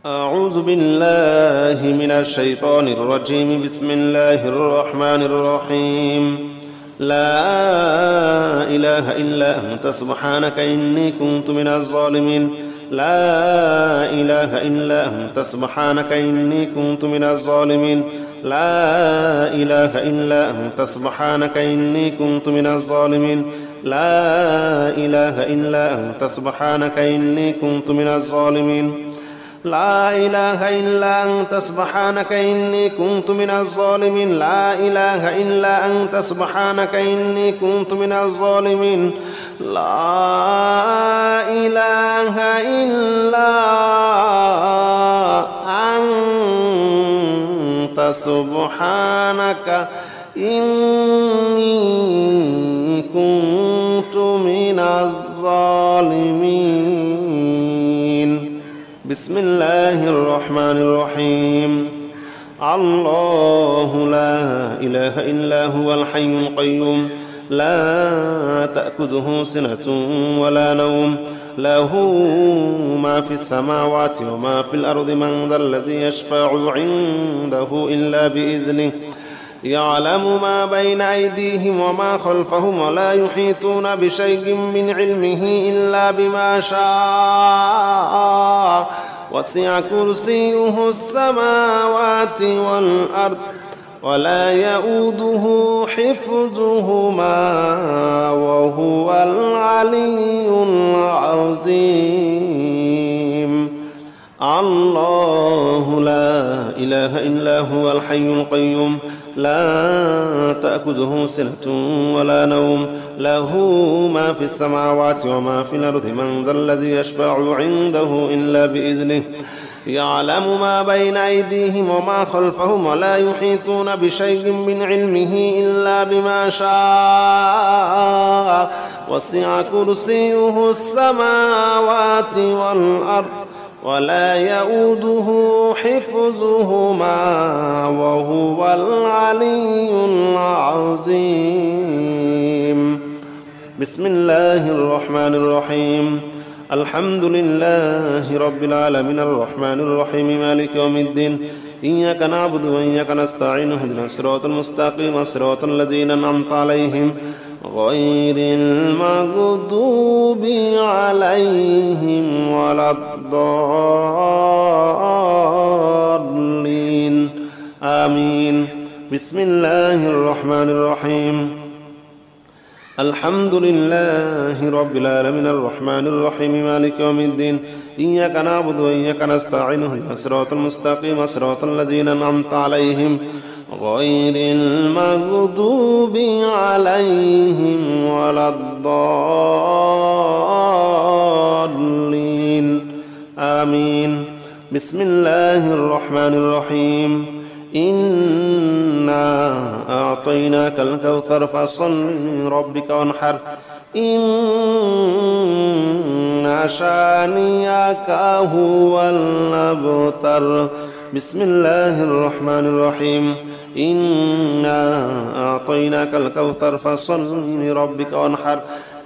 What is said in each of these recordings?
أعوذ بالله من الشيطان الرجيم. بسم الله الرحمن الرحيم. لا إله إلا أنت سبحانك إني كنت من الظالمين. لا إله إلا أنت سبحانك إني كنت من الظالمين. لا إله إلا أنت سبحانك إني كنت من الظالمين. لا إله إلا أنت سبحانك إني كنت من الظالمين. لا إله إلا أنت سبحانك إني كنت من الظالمين. لا إله إلا أنت سبحانك إني كنت من الظالمين. لا إله إلا أنت سبحانك إني كنت من الظالمين. بسم الله الرحمن الرحيم. الله لا إله إلا هو الحي القيوم لا تأخذه سنة ولا نوم له ما في السماوات وما في الأرض من ذا الذي يشفع عنده إلا بإذنه يعلم ما بين أيديهم وما خلفهم ولا يحيطون بشيء من علمه إلا بما شاء وسع كرسيه السماوات والأرض ولا يؤوده حفظهما وهو العلي العظيم. الله لا إله إلا هو الحي القيوم لا تأخذه سنة ولا نوم له ما في السماوات وما في الأرض من ذا الذي يشفع عنده إلا بإذنه يعلم ما بين أيديهم وما خلفهم ولا يحيطون بشيء من علمه إلا بما شاء وسع كرسيه السماوات والأرض ولا يؤوده حفظهما وهو العلي العظيم. بسم الله الرحمن الرحيم. الحمد لله رب العالمين الرحمن الرحيم مالك يوم الدين إياك نعبد وإياك نستعين اهدنا الصراط المستقيم صراط الذين أنعمت عليهم غير المغضوب عليهم ولا الضالين آمين. بسم الله الرحمن الرحيم. الحمد لله رب العالمين الرحمن الرحيم مالك يوم الدين إياك نعبد وإياك نستعين اهدنا الصراط المستقيم صراط الذين أنعمت عليهم غير المغضوب عليهم ولا الضالين آمين. بسم الله الرحمن الرحيم. إنا أعطيناك الكوثر فصل لربك وانحر إن شانئك هو الأبتر. بسم الله الرحمن الرحيم. إنا أعطيناك الكوثر فصل لربك وانحر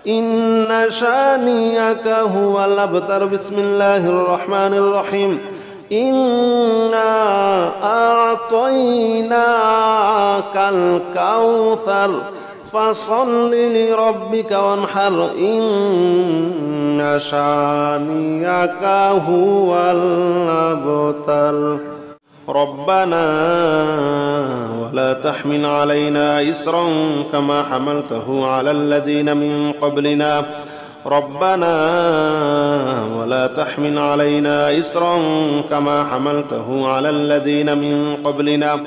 إن شانئك هو الأبتر. بسم الله الرحمن الرحيم. إنا أعطيناك الكوثر فصل لربك وانحر إن شانئك هو الأبتر. ربنا ولا تحمل علينا إصرا كما حملته على الذين من قبلنا. ربنا ولا تحمل علينا إصرا كما حملته على الذين من قبلنا.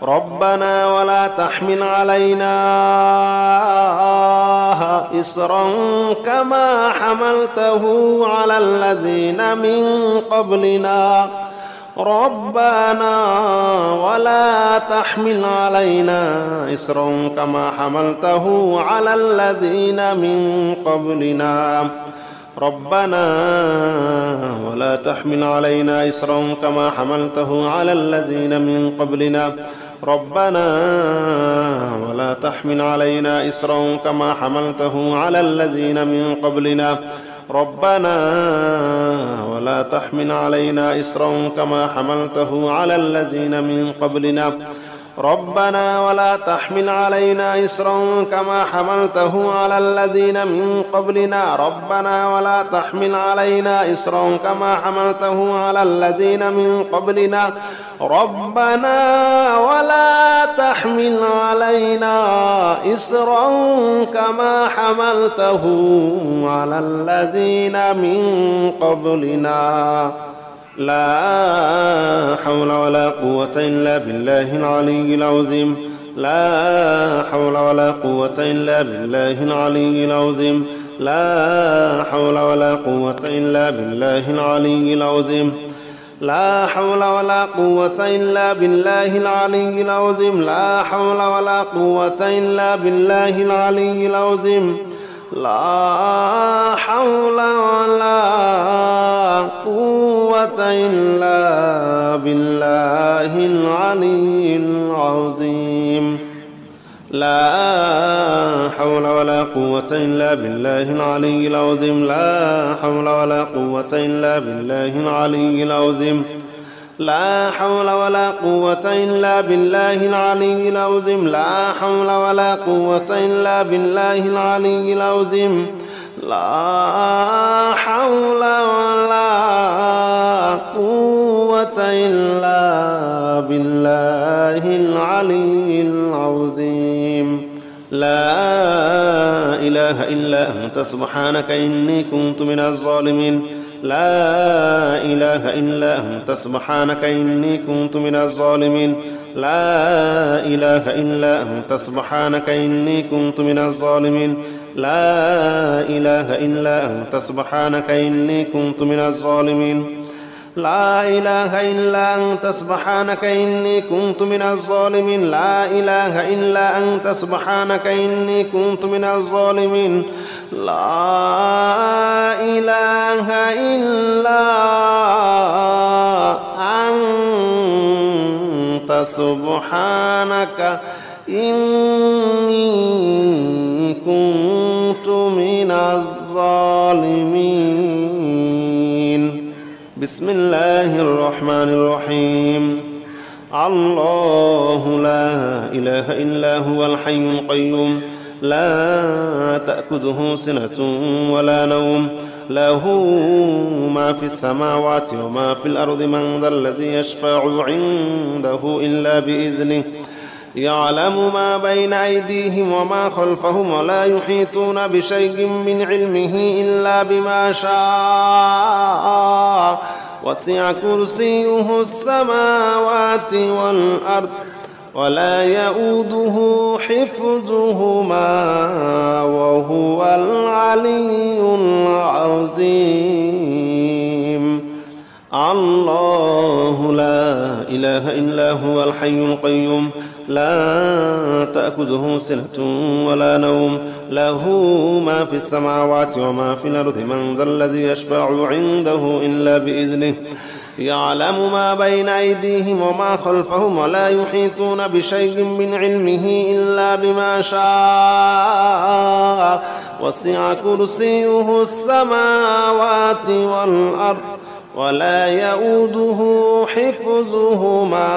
ربنا ولا تحمل علينا إصرا كما حملته على الذين من قبلنا. ربنا ولا تحمل علينا إصرا كما حملته على الذين من قبلنا. ربنا ولا تحمل علينا إصرا كما حملته على الذين من قبلنا. ربنا ولا تحمل علينا إصرا كما حملته على الذين من قبلنا. ربنا ولا تحمل علينا إصرا كما حملته على الذين من قبلنا ربنا ولا تحمل علينا إصرا كما حملته على الذين من قبلنا ربنا ولا تحمل علينا إصرا كما حملته على الذين من قبلنا ربنا ولا تحمل علينا إصرا كما حملته على الذين من قبلنا لا حول ولا قوة إلا بالله العلي العظيم لا حول ولا قوة إلا بالله العلي العظيم لا حول ولا قوة إلا بالله العلي العظيم لا حول ولا قوة إلا بالله العلي العظيم لا حول ولا قوة إلا بالله العلي العظيم لا حول ولا قوة إلا بالله العلي العظيم لا حول ولا قوة إلا بالله العلي العظيم لا حول ولا قوة إلا بالله العلي العظيم لا حول ولا قوة إلا بالله العلي العظيم لا حول ولا قوة إلا بالله العلي العظيم لا حول ولا قوة إلا بالله العلي العظيم لا إله إلا أنت سبحانك إني كنت من الظالمين لا إله إلا أنت سبحانك إني كنت من الظالمين لا إله إلا أنت سبحانك إني كنت من الظالمين لا إله إلا أنت سبحانك إني كنت من الظالمين لا إله إلا أنت سبحانك إني كنت من الظالمين لا إله إلا أنت سبحانك إني كنت من الظالمين لا إله إلا أنت سبحانك إني كنت من الظالمين بسم الله الرحمن الرحيم الله لا إله إلا هو الحي القيوم لا تأخذه سنة ولا نوم له ما في السماوات وما في الأرض من ذا الذي يشفع عنده إلا بإذنه يعلم ما بين أيديهم وما خلفهم ولا يحيطون بشيء من علمه إلا بما شاء وسع كرسيه السماوات والأرض ولا يؤوده حفظهما وهو العلي العظيم الله لا إله إلا هو الحي القيوم لا تأخذه سنة ولا نوم له ما في السماوات وما في الأرض من ذا الذي يشفع عنده إلا بإذنه يعلم ما بين أيديهم وما خلفهم ولا يحيطون بشيء من علمه إلا بما شاء وسع كرسيه السماوات والأرض ولا يؤوده حفظهما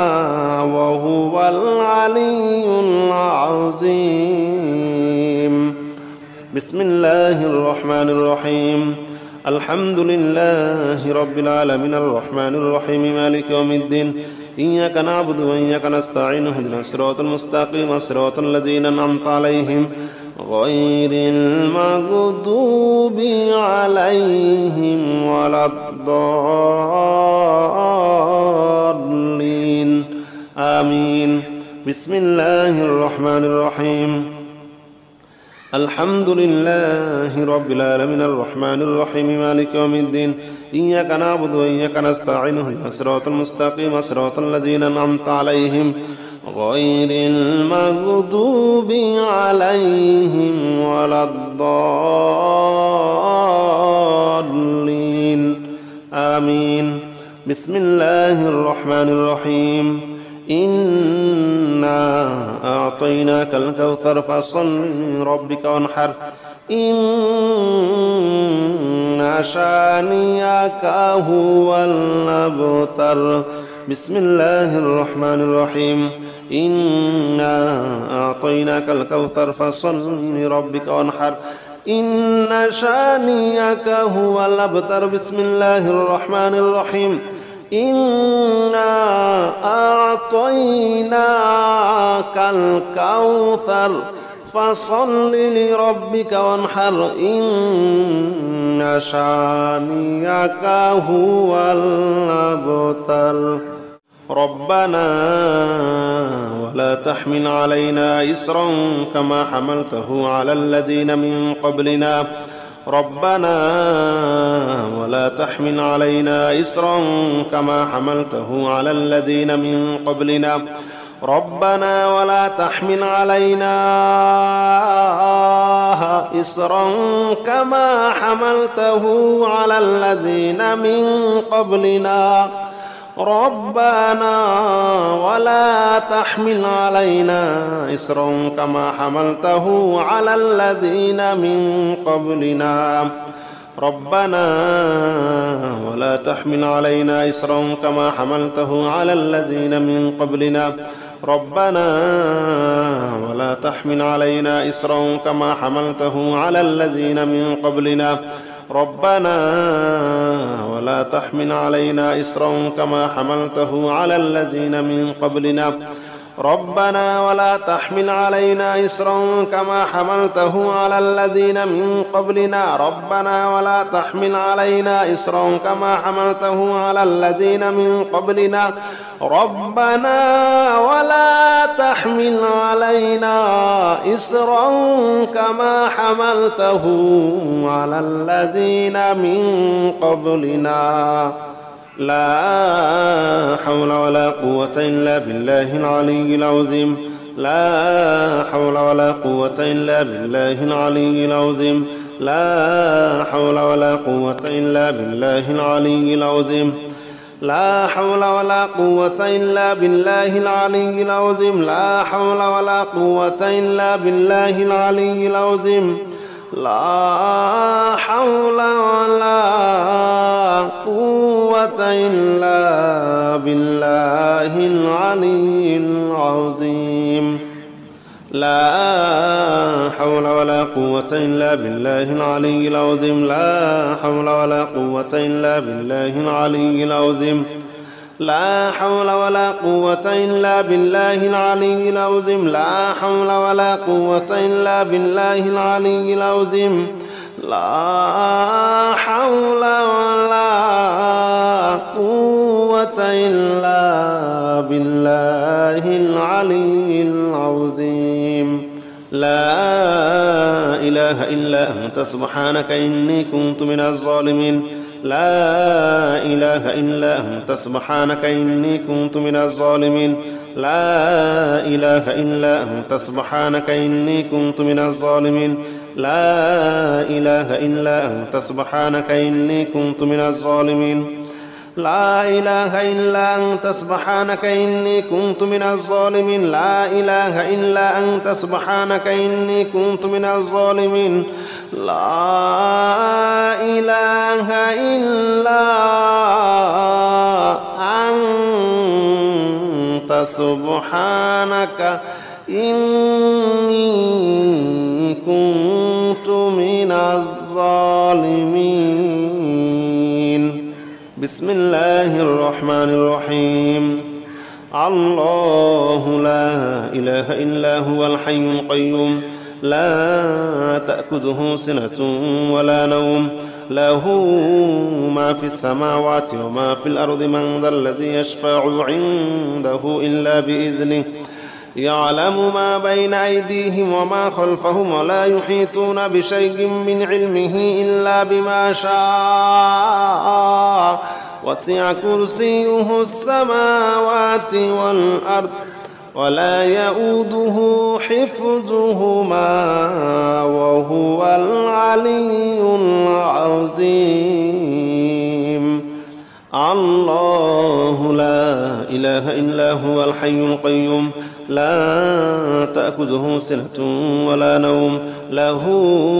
وهو العلي العظيم بسم الله الرحمن الرحيم الحمد لله رب العالمين الرحمن الرحيم مالك يوم الدين إياك نعبد وإياك نستعين اهدنا الصراط المستقيم صراط الذين أنعمت عليهم غير المغضوب عليهم ولا الضالين آمين بسم الله الرحمن الرحيم الحمد لله رب العالمين الرحمن الرحيم مالك يوم الدين إياك نعبد وإياك نستعين اهدنا الصراط المستقيم صراط الذين أنعمت عليهم غير المغضوب عليهم ولا الضالين آمين بسم الله الرحمن الرحيم إنا أعطيناك الكوثر فصل لربك وانحر إن شانئك هو الأبتر. بسم الله الرحمن الرحيم. إنا أعطيناك الكوثر فصل لربك وانحر إن شانئك هو الأبتر. بسم الله الرحمن الرحيم. إنا أعطيناك الكوثر فصل لربك وانحر إن شانئك هو الأبتر. ربنا ولا تحمل علينا إصرا كما حملته على الذين من قبلنا. ربنا ولا تحمل علينا إصرا كما حملته على الذين من قبلنا. ربنا ولا تحمل علينا إصرا كما حملته على الذين من قبلنا. ربنا ولا تحمل علينا إصرا كما حملته على الذين من قبلنا. ربنا ولا تحمل علينا إصرا كما حملته على الذين من قبلنا. ربنا ولا تحمل علينا إصرا كما حملته على الذين من قبلنا. ربنا ولا تحمل علينا إصرا كما حملته على الذين من قبلنا. ربنا ولا تحمل علينا إصرا كما حملته على الذين من قبلنا. ربنا ولا تحمل علينا إصرا كما حملته على الذين من قبلنا. ربنا ولا تحمل علينا إصرا كما حملته على الذين من قبلنا. لا حول ولا قوة إلا بالله العلي العظيم. لا حول ولا قوة إلا بالله العلي العظيم. لا حول ولا قوة إلا بالله العلي العظيم. لا حول ولا قوة إلا بالله العلي العظيم. لا حول ولا قوة إلا بالله العلي العظيم. لا حول ولا قوة إلا بالله العلي العظيم. لا حول ولا قوة إلا بالله العلي العظيم. لا حول ولا قوة إلا بالله العلي العظيم. لا حول ولا قوة إلا بالله العلي العظيم. لا حول ولا قوة إلا بالله العلي العظيم. لا حول ولا قوة إلا بالله العلي العظيم. لا إله إلا أنت سبحانك إني كنت من الظالمين. لا إله إلا أنت سبحانك إني كنت من الظالمين. لا إله إلا أنت سبحانك إني كنت من الظالمين. لا إله إلا أنت سبحانك إني كنت من الظالمين. لا إله إلا أنت سبحانك إني كنت من الظالمين. لا إله إلا أنت سبحانك إني كنت من الظالمين. لا إله إلا أنت سبحانك إني كنت من الظالمين. بسم الله الرحمن الرحيم. الله لا إله إلا هو الحي القيوم لا تأخذه سنة ولا نوم له ما في السماوات وما في الأرض من ذا الذي يشفع عنده إلا بإذنه يعلم ما بين أيديهم وما خلفهم ولا يحيطون بشيء من علمه إلا بما شاء وسع كرسيه السماوات والأرض ولا يؤوده حفظهما وهو العلي العظيم. الله لا إله إلا هو الحي القيوم لا تأخذه سنة ولا نوم له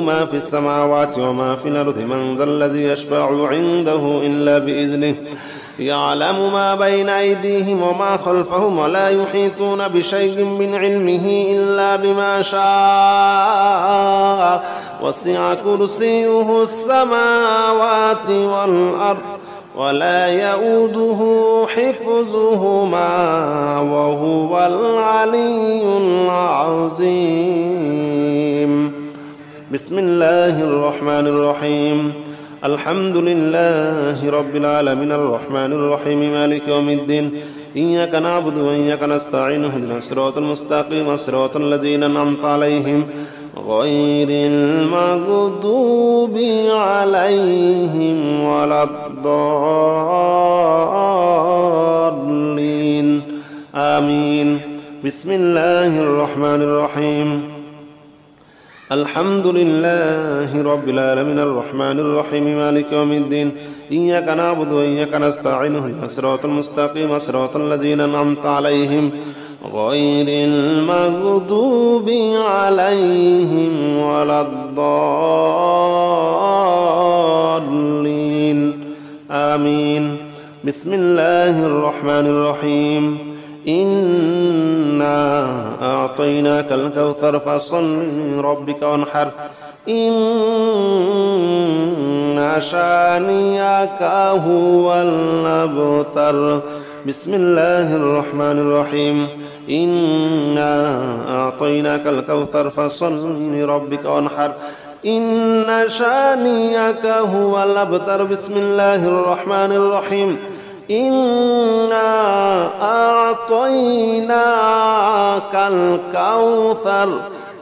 ما في السماوات وما في الأرض من ذا الذي يشفع عنده إلا بإذنه يعلم ما بين أيديهم وما خلفهم ولا يحيطون بشيء من علمه إلا بما شاء وسع كرسيه السماوات والأرض ولا يؤوده حفظهما وهو العلي العظيم. بسم الله الرحمن الرحيم. الحمد لله رب العالمين الرحمن الرحيم مالك يوم الدين إياك نعبد وإياك نستعين اهدنا الصراط المستقيم صراط الذين أنعمت عليهم غير المغضوب عليهم ولا الضالين آمين. بسم الله الرحمن الرحيم. الحمد لله رب العالمين الرحمن الرحيم مالك يوم الدين إياك نعبد وإياك نستعين اهدنا الصراط المستقيم صراط الذين أنعمت عليهم غير المغضوب عليهم ولا الضالين آمين. بسم الله الرحمن الرحيم. إنا أعطيناك الكوثر فصل لربك وانحر إن شانئك هو الأبتر. بسم الله الرحمن الرحيم. إنا أعطيناك الكوثر فصل لربك وانحر إن شانئك هو الأبتر. بسم الله الرحمن الرحيم. إنا أعطيناك الكوثر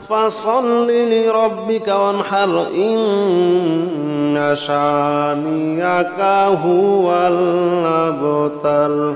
فصل لربك وانحر إن شانئك هو الأبتر.